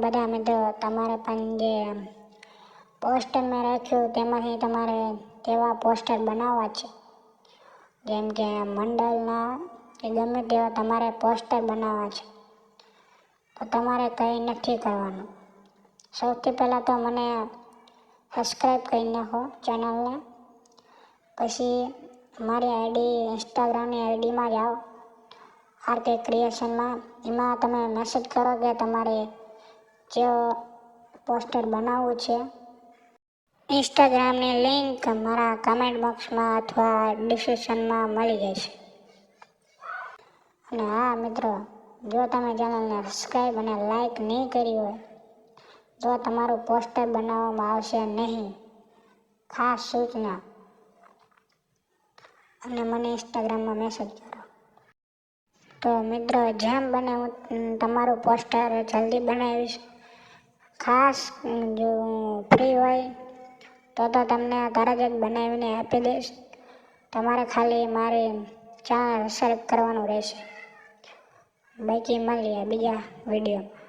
બધા મિત્રો તમારે પણ જે પોસ્ટર મેં રાખ્યું તેમાંથી તમારે તેવા પોસ્ટર બનાવવા છે, જેમ કે મંડળના કે ગમે તેવા તમારે પોસ્ટર બનાવવા છે. તો તમારે કંઈ નથી કરવાનું. સૌથી પહેલાં તો મને સબસ્ક્રાઈબ કરી નાખો ચેનલને. પછી મારી આઈડી ઇન્સ્ટાગ્રામની આઈડીમાં જાઓ, RK ક્રિએશનમાં. એમાં તમે મેસેજ કરો કે તમારે જે પોસ્ટર બનાવવું છે. ઇન્સ્ટાગ્રામની લિંક મારા કમેન્ટ બોક્સમાં અથવા ડિસ્ક્રિપ્શનમાં મળી જશે. અને હા મિત્રો, જો તમે ચેનલને સબસ્ક્રાઈબ અને લાઈક નહીં કરી હોય તો તમારું પોસ્ટર બનાવવામાં આવશે નહીં. ખાસ સૂચના. અને મને ઇન્સ્ટાગ્રામમાં મેસેજ કરો. તો મિત્રો, જેમ બને હું તમારું પોસ્ટર જલ્દી બનાવીશ. ખાસ જો ફ્રી હોય તો તમને તરત જ બનાવીને આપી દઈશ. તમારે ખાલી મારી ચેનલ સબસ્ક્રાઈબ કરવાનું રહેશે. બાકી મળીએ બીજા વિડીયોમાં.